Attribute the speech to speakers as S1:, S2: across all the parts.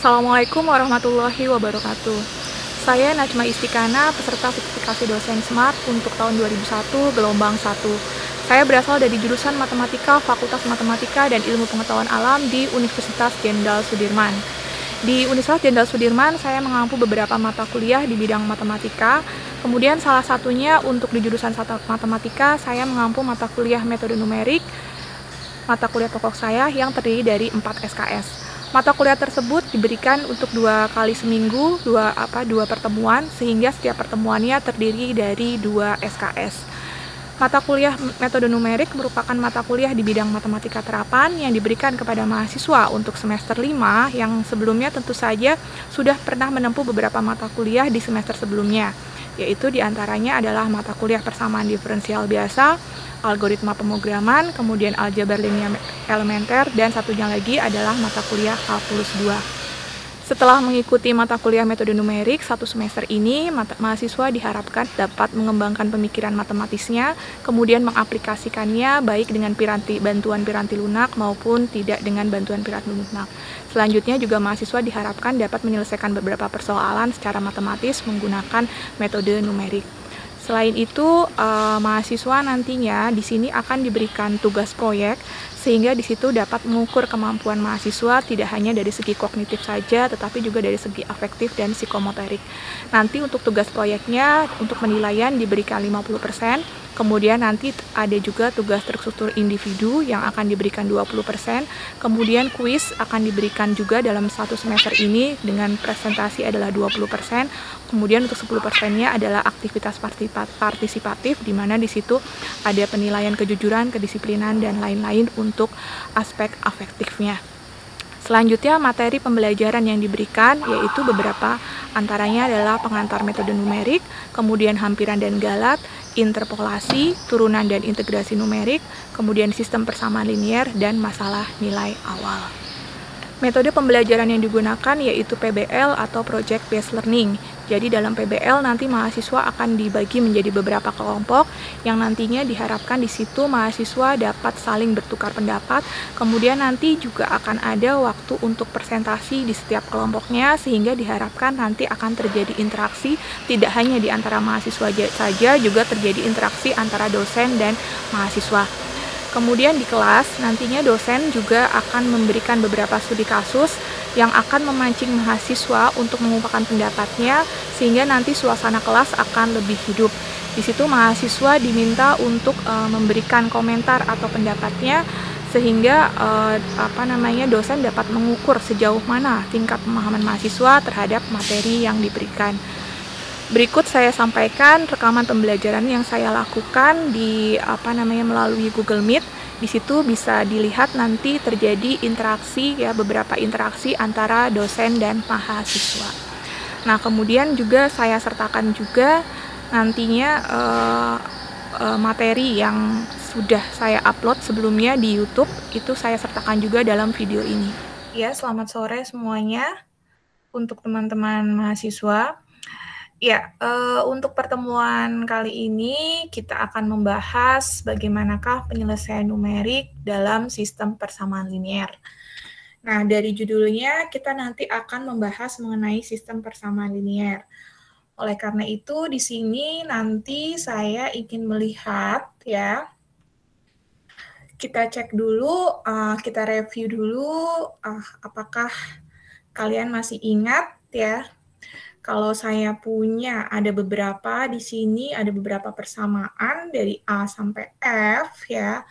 S1: Assalamualaikum warahmatullahi wabarakatuh. Saya Najma Istikana, peserta sertifikasi dosen SMART untuk tahun 2001 gelombang 1. Saya berasal dari jurusan Matematika, Fakultas Matematika dan Ilmu Pengetahuan Alam di Universitas Jenderal Sudirman. Di Universitas Jenderal Sudirman, saya mengampu beberapa mata kuliah di bidang matematika. Kemudian salah satunya untuk di jurusan matematika, saya mengampu mata kuliah metode numerik, mata kuliah pokok saya yang terdiri dari 4 SKS. Mata kuliah tersebut diberikan untuk 2 kali seminggu, dua pertemuan, sehingga setiap pertemuannya terdiri dari 2 SKS. Mata kuliah metode numerik merupakan mata kuliah di bidang matematika terapan yang diberikan kepada mahasiswa untuk semester 5 yang sebelumnya tentu saja sudah pernah menempuh beberapa mata kuliah di semester sebelumnya, yaitu diantaranya adalah mata kuliah persamaan diferensial biasa, algoritma pemrograman, kemudian aljabar linear elementer, dan satunya lagi adalah mata kuliah kalkulus 2. Setelah mengikuti mata kuliah metode numerik satu semester ini, mahasiswa diharapkan dapat mengembangkan pemikiran matematisnya, kemudian mengaplikasikannya baik dengan bantuan piranti lunak maupun tidak dengan bantuan piranti lunak. Selanjutnya juga mahasiswa diharapkan dapat menyelesaikan beberapa persoalan secara matematis menggunakan metode numerik. Selain itu, mahasiswa nantinya di sini akan diberikan tugas proyek sehingga di situ dapat mengukur kemampuan mahasiswa tidak hanya dari segi kognitif saja, tetapi juga dari segi afektif dan psikomotorik. Nanti untuk tugas proyeknya, untuk penilaian diberikan 50%, kemudian nanti ada juga tugas terstruktur individu yang akan diberikan 20%, kemudian kuis akan diberikan juga dalam satu semester ini dengan presentasi adalah 20%, kemudian untuk 10%-nya adalah aktivitas partisipatif, di mana di situ ada penilaian kejujuran, kedisiplinan, dan lain-lain untuk aspek afektifnya. Selanjutnya materi pembelajaran yang diberikan yaitu beberapa antaranya adalah pengantar metode numerik, kemudian hampiran dan galat, interpolasi, turunan dan integrasi numerik, kemudian sistem persamaan linier, dan masalah nilai awal. Metode pembelajaran yang digunakan yaitu PBL atau Project Based Learning. Jadi dalam PBL nanti mahasiswa akan dibagi menjadi beberapa kelompok yang nantinya diharapkan di situ mahasiswa dapat saling bertukar pendapat. Kemudian nanti juga akan ada waktu untuk presentasi di setiap kelompoknya sehingga diharapkan nanti akan terjadi interaksi tidak hanya di antara mahasiswa saja, juga terjadi interaksi antara dosen dan mahasiswa. Kemudian di kelas, nantinya dosen juga akan memberikan beberapa studi kasus yang akan memancing mahasiswa untuk mengungkapkan pendapatnya, sehingga nanti suasana kelas akan lebih hidup. Di situ mahasiswa diminta untuk memberikan komentar atau pendapatnya, sehingga dosen dapat mengukur sejauh mana tingkat pemahaman mahasiswa terhadap materi yang diberikan. Berikut saya sampaikan rekaman pembelajaran yang saya lakukan di melalui Google Meet. Di situ bisa dilihat nanti terjadi interaksi beberapa interaksi antara dosen dan mahasiswa. Nah, kemudian juga saya sertakan juga nantinya materi yang sudah saya upload sebelumnya di YouTube, itu saya sertakan juga dalam video ini. Ya, selamat sore semuanya untuk teman-teman mahasiswa. Ya, untuk pertemuan kali ini kita akan membahas bagaimanakah penyelesaian numerik dalam sistem persamaan linear. Nah, dari judulnya kita nanti akan membahas mengenai sistem persamaan linear. Oleh karena itu, di sini nanti saya ingin melihat ya, kita cek dulu, kita review dulu, apakah kalian masih ingat ya. Kalau saya punya ada beberapa di sini, ada beberapa persamaan dari A sampai F ya.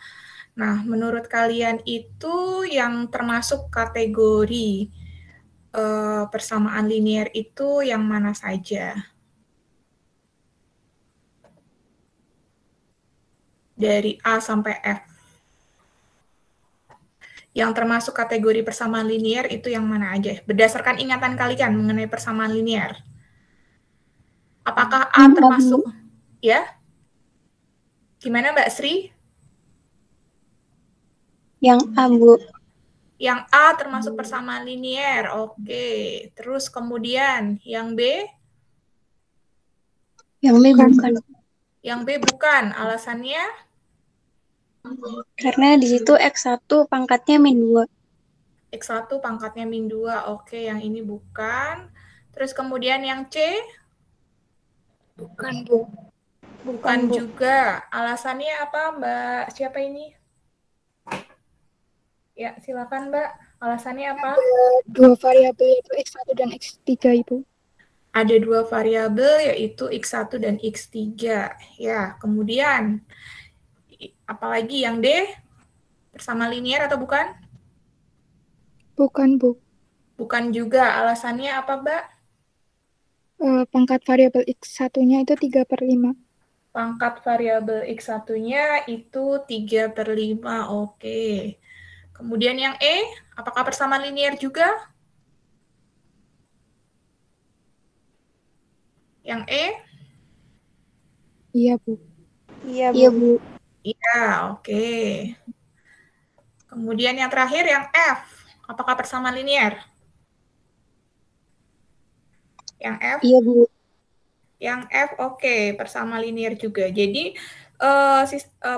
S1: Nah, menurut kalian itu yang termasuk kategori persamaan linear itu yang mana saja? Dari A sampai F. Yang termasuk kategori persamaan linear itu yang mana aja? Berdasarkan ingatan kalian mengenai persamaan linear. Apakah A termasuk? Ya? Gimana Mbak Sri?
S2: Yang A, Bu.
S1: Yang A termasuk persamaan linier. Oke. Terus kemudian yang B?
S2: Yang B bukan.
S1: Yang B bukan. Alasannya?
S2: Karena di situ X1 pangkatnya -2.
S1: X1 pangkatnya min 2. Oke, yang ini bukan. Terus kemudian yang C?
S2: Bukan, Bu.
S1: Bukan juga. Alasannya apa, Mbak? Siapa ini? Ya, silakan, Mbak. Alasannya apa?
S2: Ada dua variabel yaitu X1 dan X3, Ibu.
S1: Ada dua variabel yaitu X1 dan X3. Ya, kemudian apalagi yang D? Bersama linear atau bukan?
S2: Bukan, Bu.
S1: Bukan juga. Alasannya apa, Mbak?
S2: Pangkat variabel X1-nya itu 3/5.
S1: Pangkat variabel X1-nya itu 3/5. Oke. Kemudian yang E, apakah persamaan linear juga? Yang E?
S2: Iya, Bu.
S3: Iya,
S2: Iya,
S3: Bu.
S2: Bu.
S1: Iya, oke. Kemudian yang terakhir yang F, apakah persamaan linear? Yang F?
S2: Iya, Bu.
S1: Yang F, oke, persamaan linear juga. Jadi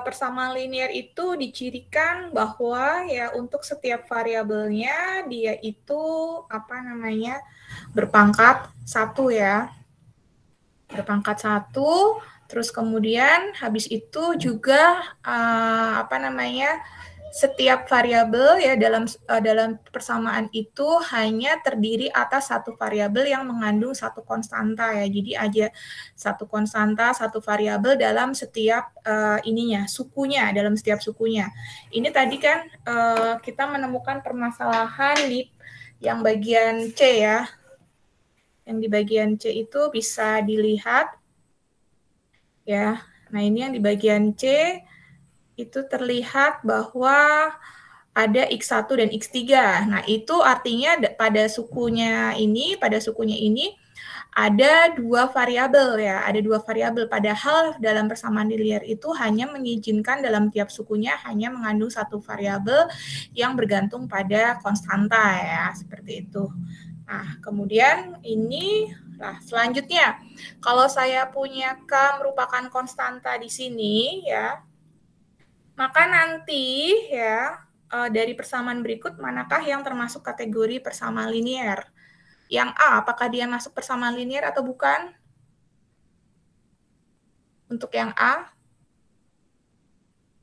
S1: persamaan linear itu dicirikan bahwa ya untuk setiap variabelnya dia itu apa namanya berpangkat 1 ya, berpangkat 1. Terus kemudian habis itu juga apa namanya setiap variabel ya dalam persamaan itu hanya terdiri atas satu variabel yang mengandung satu konstanta ya. Jadi ada satu konstanta, satu variabel dalam setiap ininya, sukunya, dalam setiap sukunya. Ini tadi kan kita menemukan permasalahan di yang bagian C ya. Yang di bagian C itu bisa dilihat ya. Nah, ini yang di bagian C itu terlihat bahwa ada X1 dan X3. Nah, itu artinya pada sukunya ini ada dua variabel ya, ada dua variabel. Padahal dalam persamaan linear itu hanya mengizinkan dalam tiap sukunya hanya mengandung satu variabel yang bergantung pada konstanta ya, seperti itu. Nah, kemudian ini selanjutnya, kalau saya punya K merupakan konstanta di sini ya, maka nanti ya dari persamaan berikut manakah yang termasuk kategori persamaan linear? Yang A, apakah dia masuk persamaan linear atau bukan? Untuk yang A,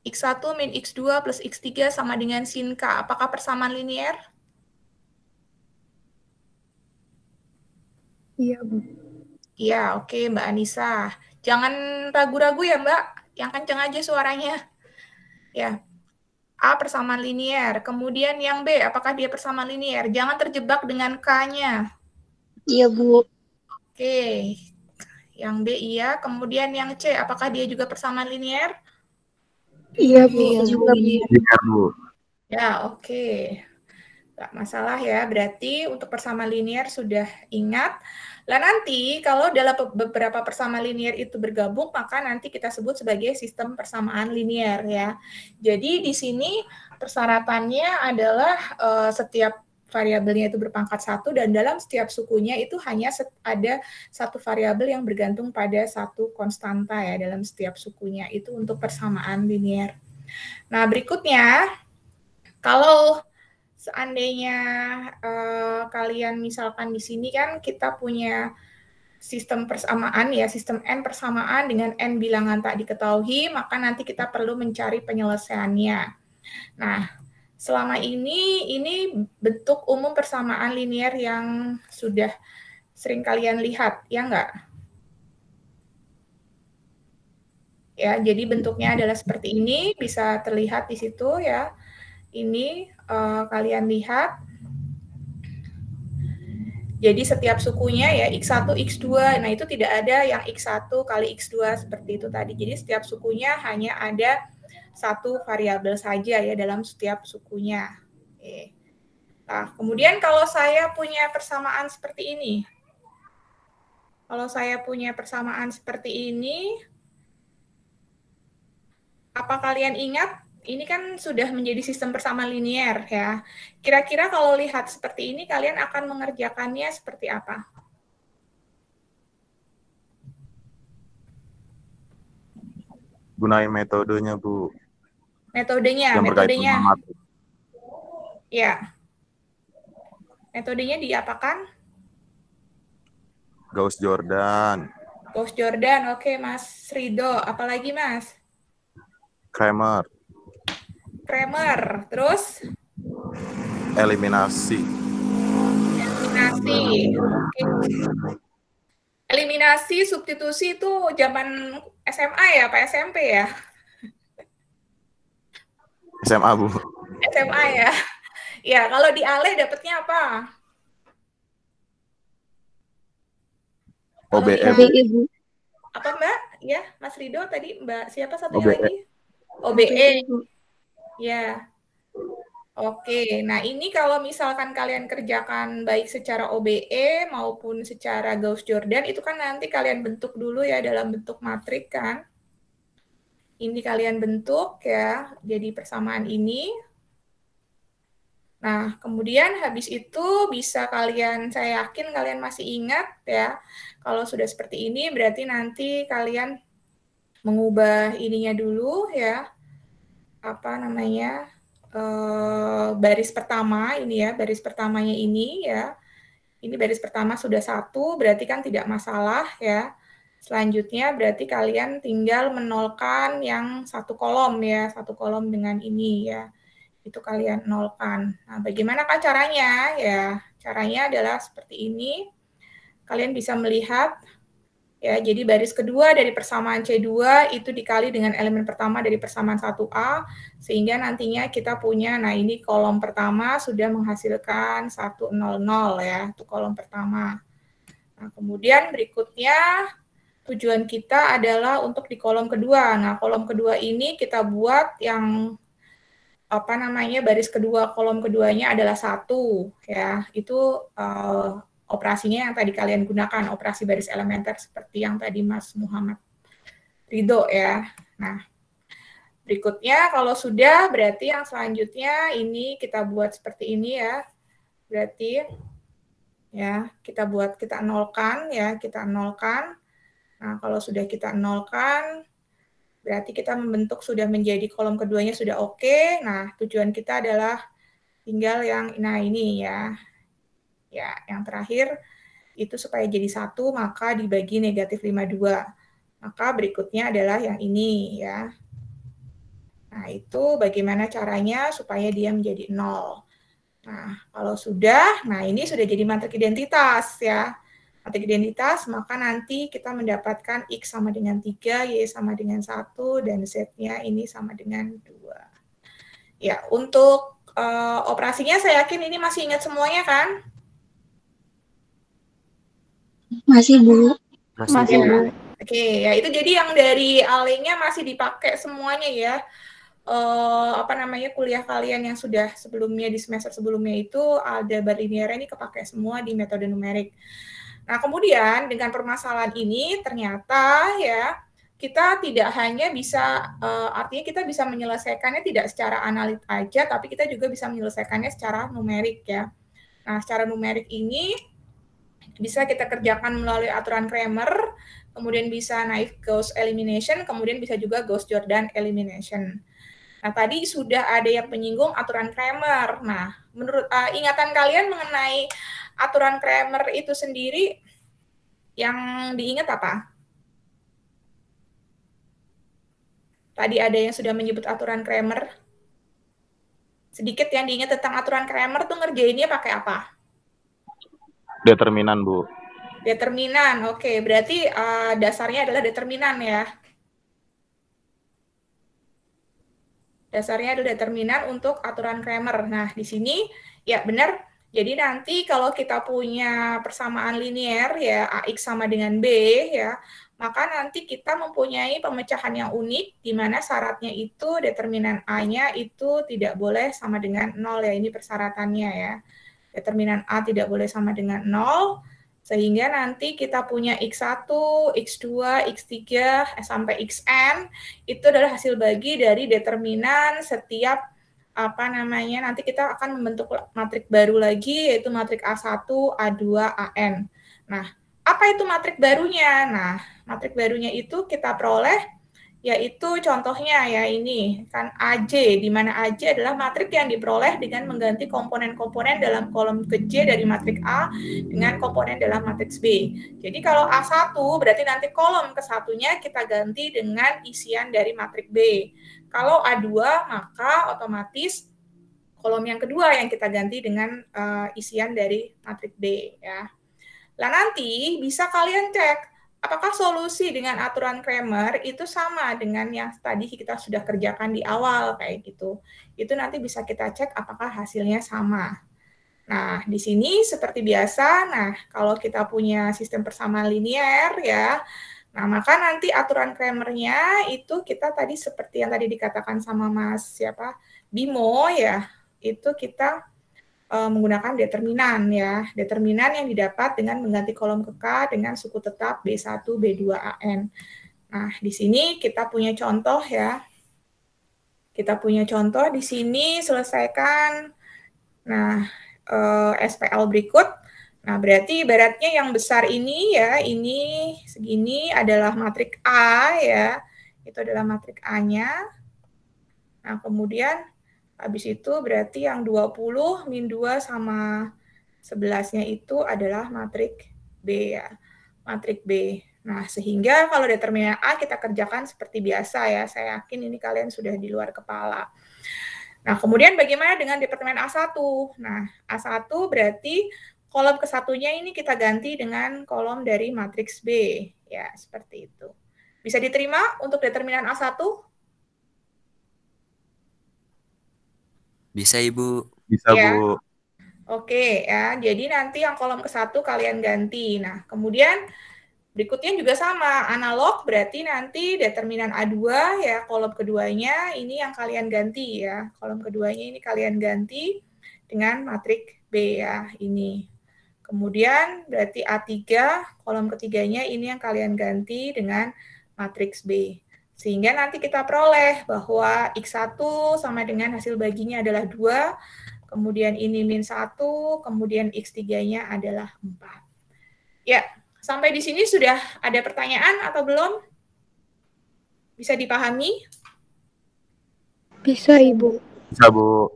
S1: X1 min X2 plus X3 sama dengan sin K. Apakah persamaan linear?
S2: Iya, Bu.
S1: Iya, oke Mbak Anissa. Jangan ragu-ragu ya Mbak, yang kenceng aja suaranya. Ya, A persamaan linear. Kemudian yang B, apakah dia persamaan linear? Jangan terjebak dengan K-nya.
S2: Iya, Bu.
S1: Oke, yang B iya. Kemudian yang C, apakah dia juga persamaan linear?
S2: Iya, Bu.
S3: Iya,
S2: Juga, Bu.
S4: Iya, Bu.
S1: Ya, oke. Nggak masalah ya, berarti untuk persamaan linear sudah ingat. Lah nanti kalau dalam beberapa persamaan linear itu bergabung, maka nanti kita sebut sebagai sistem persamaan linear ya. Jadi di sini persyaratannya adalah setiap variabelnya itu berpangkat 1 dan dalam setiap sukunya itu hanya ada satu variabel yang bergantung pada satu konstanta ya dalam setiap sukunya. Itu untuk persamaan linear. Nah, berikutnya kalau seandainya kalian misalkan di sini kan kita punya sistem persamaan ya, sistem n persamaan dengan n bilangan tak diketahui, maka nanti kita perlu mencari penyelesaiannya. Nah, selama ini bentuk umum persamaan linear yang sudah sering kalian lihat, ya enggak? Ya, jadi bentuknya adalah seperti ini, bisa terlihat di situ ya. Ini kalian lihat. Jadi setiap sukunya ya X1, X2, nah itu tidak ada yang X1 kali X2 seperti itu tadi. Jadi setiap sukunya hanya ada satu variabel saja ya dalam setiap sukunya. Oke. Nah, kemudian kalau saya punya persamaan seperti ini, apa kalian ingat? Ini kan sudah menjadi sistem persamaan linear ya. Kira-kira kalau lihat seperti ini, kalian akan mengerjakannya seperti apa?
S4: Gunain metodenya, Bu.
S1: Metodenya.
S4: Yang berkaitan dengan matematik.
S1: Ya. Metodenya diapakan?
S4: Gauss-Jordan.
S1: Gauss-Jordan, oke Mas Rido. Apalagi Mas?
S4: Kramer.
S1: Kramer, terus?
S4: Eliminasi.
S1: Eliminasi, oke. Eliminasi, substitusi itu zaman SMA ya, Pak SMP ya?
S4: SMA, Bu.
S1: SMA ya. Ya, kalau di ALE dapatnya apa? Kalau di
S4: OBE.
S1: ALE,
S2: Ibu.
S1: apa Mbak? Ya, Mas Rido tadi Mbak siapa satunya
S4: OBE.
S1: lagi? OBE.
S2: Ibu.
S1: Ya. Oke, nah ini kalau misalkan kalian kerjakan baik secara OBE maupun secara Gauss-Jordan, itu kan nanti kalian bentuk dulu ya dalam bentuk matrik kan. Ini kalian bentuk ya, jadi persamaan ini. Nah, kemudian habis itu bisa kalian, saya yakin kalian masih ingat ya, kalau sudah seperti ini berarti nanti kalian mengubah ininya dulu ya, apa namanya, baris pertama ini ya, baris pertamanya ini ya. Ini baris pertama sudah 1, berarti kan tidak masalah ya. Selanjutnya berarti kalian tinggal menolkan yang 1 kolom ya, 1 kolom dengan ini ya. Itu kalian nolkan. Nah, bagaimana caranya? Ya, caranya adalah seperti ini. Kalian bisa melihat ya, jadi baris kedua dari persamaan C2 itu dikali dengan elemen pertama dari persamaan 1A, sehingga nantinya kita punya, nah ini kolom pertama sudah menghasilkan 100 ya, itu kolom pertama. Nah, kemudian berikutnya tujuan kita adalah untuk di kolom kedua. Nah, kolom kedua ini kita buat yang apa namanya, baris kedua kolom keduanya adalah 1 ya. Itu operasinya yang tadi kalian gunakan, operasi baris elementer seperti yang tadi Mas Muhammad Ridho ya. Nah, berikutnya kalau sudah berarti yang selanjutnya ini kita buat seperti ini ya. Berarti ya, kita nolkan ya, kita nolkan. Nah, kalau sudah kita nolkan berarti kita membentuk sudah menjadi kolom keduanya sudah oke. Nah, tujuan kita adalah tinggal yang nah ini ya. Ya, yang terakhir itu supaya jadi 1 maka dibagi negatif 52. Maka berikutnya adalah yang ini ya. Nah, itu bagaimana caranya supaya dia menjadi 0. Nah, kalau sudah, nah ini sudah jadi matrik identitas ya. Matrik identitas, maka nanti kita mendapatkan X sama dengan 3, Y sama dengan 1, dan Z-nya ini sama dengan 2. Ya, untuk operasinya saya yakin ini masih ingat semuanya kan?
S2: Masih, Bu.
S4: Masih,
S1: Ya.
S4: Bu.
S1: Oke, ya itu jadi yang dari ALE-nya masih dipakai semuanya ya. Apa namanya, kuliah kalian yang sudah sebelumnya di semester sebelumnya itu aljabar linear ini kepakai semua di metode numerik. Nah, kemudian dengan permasalahan ini ternyata ya kita tidak hanya bisa artinya kita bisa menyelesaikannya tidak secara analit aja, tapi kita juga bisa menyelesaikannya secara numerik ya. Nah, secara numerik ini bisa kita kerjakan melalui aturan Kramer, kemudian bisa naik Gauss elimination, kemudian bisa juga Gauss-Jordan elimination. Nah, tadi sudah ada yang menyinggung aturan Kramer. Nah, menurut ingatan kalian mengenai aturan Kramer itu sendiri, yang diingat apa? Tadi ada yang sudah menyebut aturan Kramer. Sedikit yang diingat tentang aturan Kramer tuh ngerjainnya pakai apa?
S4: Determinan, Bu.
S1: Determinan, oke. Berarti dasarnya adalah determinan ya. Dasarnya adalah determinan untuk aturan Kramer. Nah, di sini ya benar. Jadi nanti kalau kita punya persamaan linear ya AX sama dengan B ya, maka nanti kita mempunyai pemecahan yang unik di mana syaratnya itu determinan A-nya itu tidak boleh sama dengan 0 ya. Ini persyaratannya ya. Determinan A tidak boleh sama dengan 0. Sehingga nanti kita punya X1, X2, X3, sampai Xn, itu adalah hasil bagi dari determinan setiap, apa namanya, nanti kita akan membentuk matrik baru lagi, yaitu matrik A1, A2, AN. Nah, apa itu matrik barunya? Nah, matrik barunya itu kita peroleh, yaitu contohnya ya ini kan AJ, di mana AJ adalah matriks yang diperoleh dengan mengganti komponen-komponen dalam kolom ke J dari matriks A dengan komponen dalam matriks B. Jadi kalau A1 berarti nanti kolom ke satunya kita ganti dengan isian dari matriks B. Kalau A2 maka otomatis kolom yang kedua yang kita ganti dengan isian dari matriks B ya. Lah nanti bisa kalian cek apakah solusi dengan aturan Cramer itu sama dengan yang tadi kita sudah kerjakan di awal kayak gitu. Itu nanti bisa kita cek apakah hasilnya sama. Nah, di sini seperti biasa, nah kalau kita punya sistem persamaan linear ya, nah maka nanti aturan Cramer-nya itu kita tadi seperti yang tadi dikatakan sama Mas Bimo ya, itu kita menggunakan determinan ya. Determinan yang didapat dengan mengganti kolom ke K dengan suku tetap B1, B2, AN. Nah, di sini kita punya contoh ya. Kita punya contoh di sini selesaikan nah SPL berikut. Nah, berarti ibaratnya yang besar ini ya, ini segini adalah matriks A ya. Itu adalah matriks A-nya. Nah, kemudian habis itu berarti yang 20 min 2 sama 11-nya itu adalah matriks B ya. Matriks B. Nah, sehingga kalau determinan A kita kerjakan seperti biasa ya. Saya yakin ini kalian sudah di luar kepala. Nah, kemudian bagaimana dengan determinan A1? Nah, A1 berarti kolom ke satunya ini kita ganti dengan kolom dari matriks B. Ya, seperti itu. Bisa diterima untuk determinan A1?
S3: Bisa, Ibu.
S4: Bisa,
S1: Ya.
S4: Bu.
S1: Oke, ya. Jadi nanti yang kolom ke satu kalian ganti. Nah, kemudian berikutnya juga sama. Analog berarti nanti determinan A2 ya, kolom keduanya ini yang kalian ganti ya. Kolom keduanya ini kalian ganti dengan matriks B ya, ini. Kemudian berarti A3, kolom ketiganya ini yang kalian ganti dengan matriks B. Sehingga nanti kita peroleh bahwa X1 sama dengan hasil baginya adalah 2, kemudian ini min 1, kemudian X3-nya adalah 4. Ya, sampai di sini sudah ada pertanyaan atau belum? Bisa dipahami?
S2: Bisa, Ibu.
S4: Bisa, Bu.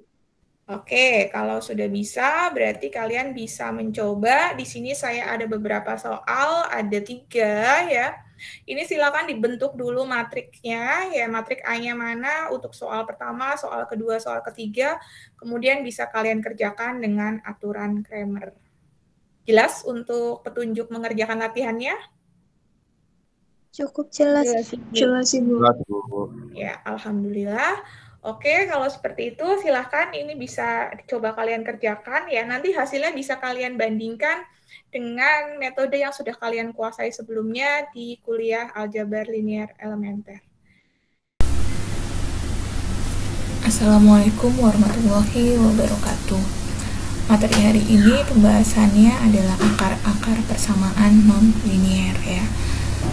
S1: Oke, kalau sudah bisa, berarti kalian bisa mencoba. Di sini saya ada beberapa soal, ada 3 ya. Ini silakan dibentuk dulu matriksnya, ya matrik A-nya mana untuk soal pertama, soal kedua, soal ketiga, kemudian bisa kalian kerjakan dengan aturan Cramer. Jelas untuk petunjuk mengerjakan latihannya?
S2: Cukup jelas. Jelas, Ibu.
S4: Jelas, Bu.
S1: Ya, alhamdulillah. Oke, kalau seperti itu silahkan ini bisa coba kalian kerjakan ya. Nanti hasilnya bisa kalian bandingkan dengan metode yang sudah kalian kuasai sebelumnya di kuliah aljabar linear elementer. Assalamualaikum warahmatullahi wabarakatuh. Materi hari ini pembahasannya adalah akar-akar persamaan non-linear ya.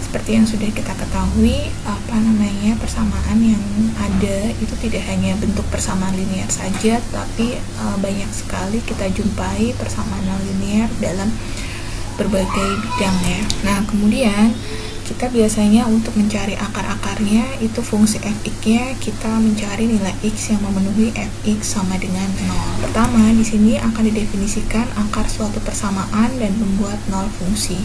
S1: Seperti yang sudah kita ketahui, persamaan yang ada itu tidak hanya bentuk persamaan linear saja, tapi banyak sekali kita jumpai persamaan non-linear dalam berbagai bidang ya. Nah, kemudian kita biasanya untuk mencari akar-akarnya itu fungsi fx-nya kita mencari nilai x yang memenuhi fx sama dengan 0. Pertama, di sini akan didefinisikan akar suatu persamaan dan membuat 0 fungsi.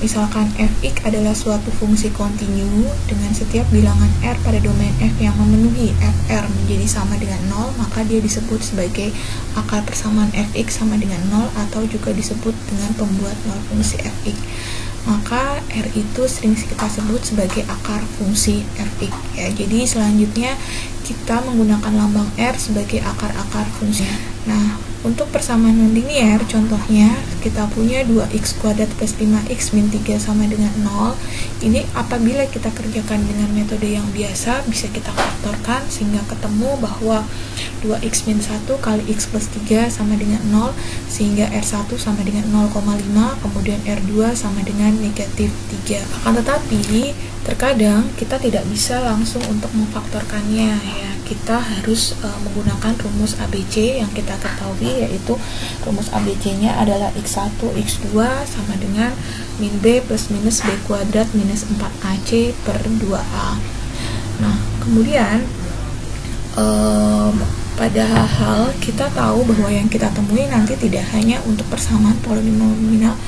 S1: Misalkan fx adalah suatu fungsi kontinu dengan setiap bilangan r pada domain f yang memenuhi fr menjadi sama dengan 0, maka dia disebut sebagai akar persamaan fx sama dengan 0 atau juga disebut dengan pembuat 0 fungsi fx. Maka r itu sering kita sebut sebagai akar fungsi fx ya. Jadi selanjutnya kita menggunakan lambang r sebagai akar-akar fungsinya. Nah, untuk persamaan non-linear, contohnya kita punya 2x kuadrat plus 5x min 3 sama dengan 0. Ini apabila kita kerjakan dengan metode yang biasa, bisa kita faktorkan sehingga ketemu bahwa 2x min 1 kali x plus 3 sama dengan 0, sehingga R1 sama dengan 0,5, kemudian R2 sama dengan negatif 3. Akan tetapi, terkadang kita tidak bisa langsung untuk memfaktorkannya ya. Kita harus menggunakan rumus ABC yang kita ketahui, yaitu rumus ABC-nya adalah X1, X2 sama dengan min B plus minus B kuadrat minus 4AC per 2A. Kemudian padahal kita tahu bahwa yang kita temui nanti tidak hanya untuk persamaan polinomial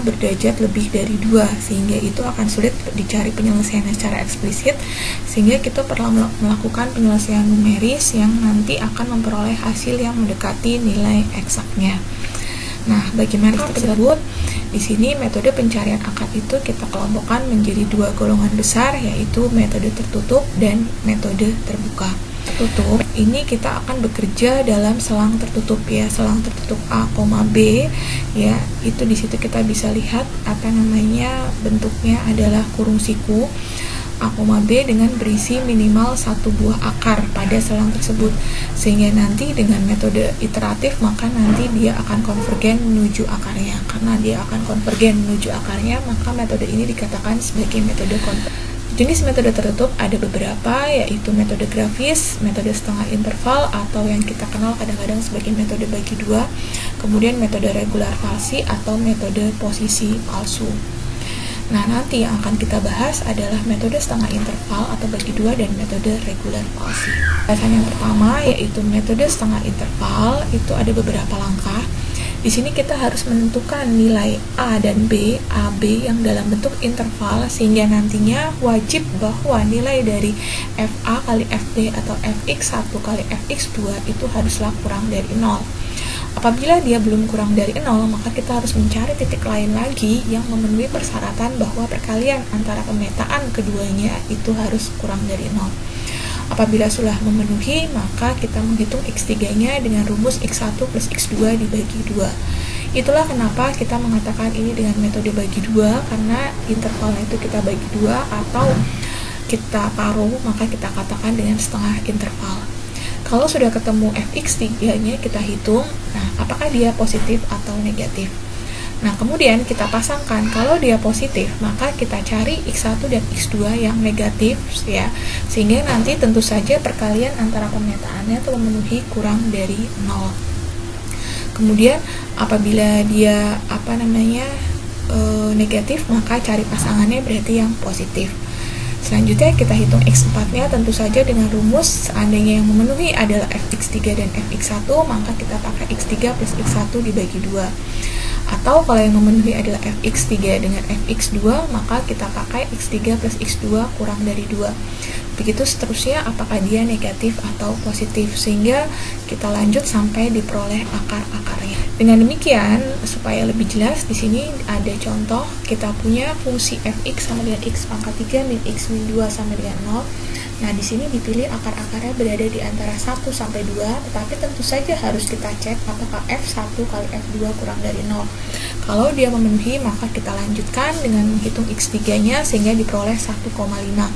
S1: berderajat lebih dari 2, sehingga itu akan sulit dicari penyelesaiannya secara eksplisit, sehingga kita perlu melakukan penyelesaian numeris yang nanti akan memperoleh hasil yang mendekati nilai eksaknya. Nah, bagaimana tersebut? Di sini metode pencarian akar itu kita kelompokkan menjadi 2 golongan besar, yaitu metode tertutup dan metode terbuka. Tertutup ini kita akan bekerja dalam selang tertutup ya, selang tertutup A, B ya. Itu di situ kita bisa lihat bentuknya adalah kurung siku A, B dengan berisi minimal 1 buah akar pada selang tersebut, sehingga nanti dengan metode iteratif maka nanti dia akan konvergen menuju akarnya. Karena dia akan konvergen menuju akarnya, maka metode ini dikatakan sebagai metode konvergen. Jenis metode tertutup ada beberapa, yaitu metode grafis, metode setengah interval, atau yang kita kenal kadang-kadang sebagai metode bagi 2, kemudian metode regular falsi atau metode posisi palsu. Nah, nanti yang akan kita bahas adalah metode setengah interval atau bagi 2 dan metode regular falsi. Bahasan yang pertama yaitu metode setengah interval, itu ada beberapa langkah. Di sini kita harus menentukan nilai A dan B, AB yang dalam bentuk interval, sehingga nantinya wajib bahwa nilai dari FA kali FB atau Fx1 kali Fx2 itu haruslah kurang dari 0. Apabila dia belum kurang dari 0, maka kita harus mencari titik lain lagi yang memenuhi persyaratan bahwa perkalian antara pemetaan keduanya itu harus kurang dari 0. Apabila sudah memenuhi, maka kita menghitung X3-nya dengan rumus X1 plus X2 dibagi 2. Itulah kenapa kita mengatakan ini dengan metode bagi 2, karena intervalnya itu kita bagi 2 atau kita paruh, maka kita katakan dengan setengah interval. Kalau sudah ketemu Fx3-nya kita hitung, nah apakah dia positif atau negatif. Nah, kemudian kita pasangkan, kalau dia positif, maka kita cari X1 dan X2 yang negatif ya. Sehingga nanti tentu saja perkalian antara pemetaannya itu memenuhi kurang dari 0. Kemudian apabila dia negatif, maka cari pasangannya berarti yang positif. Selanjutnya kita hitung X4-nya tentu saja dengan rumus seandainya yang memenuhi adalah Fx3 dan Fx1, maka kita pakai X3 plus X1 dibagi 2. Atau kalau yang memenuhi adalah Fx3 dengan Fx2, maka kita pakai X3 plus X2 kurang dari 2. Begitu seterusnya apakah dia negatif atau positif, sehingga kita lanjut sampai diperoleh akar-akarnya. Dengan demikian, supaya lebih jelas, di sini ada contoh kita punya fungsi Fx sama dengan X pangkat 3 min X min 2 sama dengan 0. Nah, di sini dipilih akar-akarnya berada di antara 1 sampai 2, tetapi tentu saja harus kita cek apakah F1 kali F2 kurang dari 0. Kalau dia memenuhi, maka kita lanjutkan dengan menghitung X3-nya sehingga diperoleh 1,5.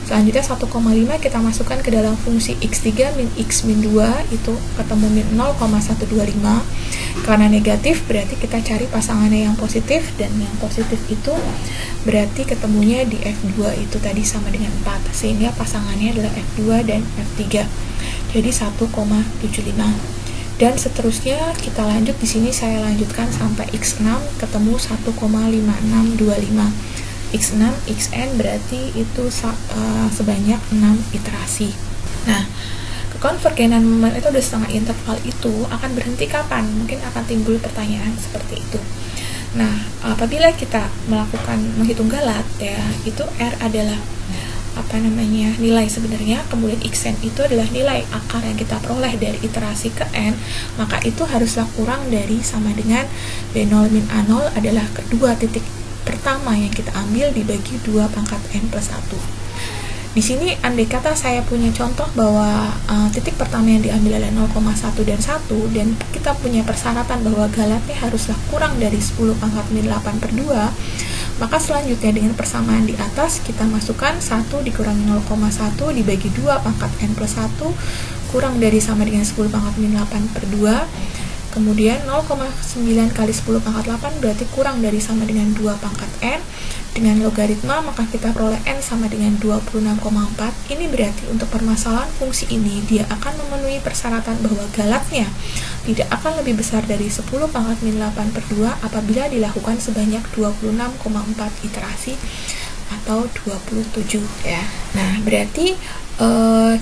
S1: Selanjutnya 1,5 kita masukkan ke dalam fungsi X3 min X min 2, itu ketemu min 0,125. Karena negatif berarti kita cari pasangannya yang positif, dan yang positif itu berarti ketemunya di F2 itu tadi sama dengan 4, sehingga pasangannya adalah F2 dan F3. Jadi 1,75. Dan seterusnya kita lanjut, di sini saya lanjutkan sampai X6 ketemu 1,5625. X6, Xn berarti itu sebanyak 6 iterasi. Nah, kekonvergenan metode setengah interval itu akan berhenti kapan? Mungkin akan timbul pertanyaan seperti itu. Nah, apabila kita menghitung galat ya, itu R adalah nilai sebenarnya, kemudian Xn itu adalah nilai akar yang kita peroleh dari iterasi ke N, maka itu haruslah kurang dari sama dengan B0 min A0 adalah kedua titik pertama yang kita ambil dibagi 2 pangkat N plus 1. Di sini andai kata saya punya contoh bahwa titik pertama yang diambil adalah 0,1 dan 1, dan kita punya persyaratan bahwa galatnya haruslah kurang dari 10 pangkat min 8 per 2, maka selanjutnya dengan persamaan di atas kita masukkan 1 dikurangi 0,1 dibagi 2 pangkat N plus 1 kurang dari sama dengan 10 pangkat min 8 per 2. Kemudian 0,9 kali 10 pangkat 8 berarti kurang dari sama dengan 2 pangkat N. Dengan logaritma maka kita peroleh N sama dengan 26,4. Ini berarti untuk permasalahan fungsi ini dia akan memenuhi persyaratan bahwa galatnya tidak akan lebih besar dari 10 pangkat min 8 per 2 apabila dilakukan sebanyak 26,4 iterasi atau 27 ya. Nah, berarti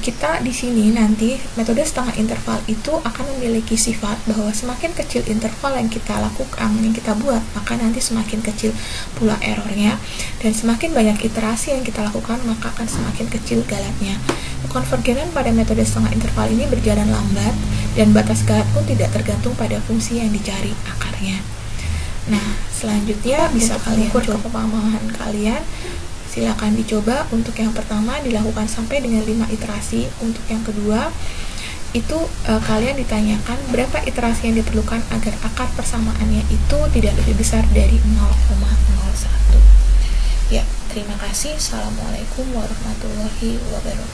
S1: kita di sini nanti metode setengah interval itu akan memiliki sifat bahwa semakin kecil interval yang kita lakukan, yang kita buat, maka nanti semakin kecil pula errornya, dan semakin banyak iterasi yang kita lakukan, maka akan semakin kecil galatnya. Konvergenan pada metode setengah interval ini berjalan lambat, dan batas galat pun tidak tergantung pada fungsi yang dicari akarnya. Nah, selanjutnya bisa kalian coba pemahaman kalian. Silakan dicoba. Untuk yang pertama dilakukan sampai dengan 5 iterasi. Untuk yang kedua itu kalian ditanyakan berapa iterasi yang diperlukan agar akar persamaannya itu tidak lebih besar dari 0,01. Ya, terima kasih. Assalamualaikum warahmatullahi wabarakatuh.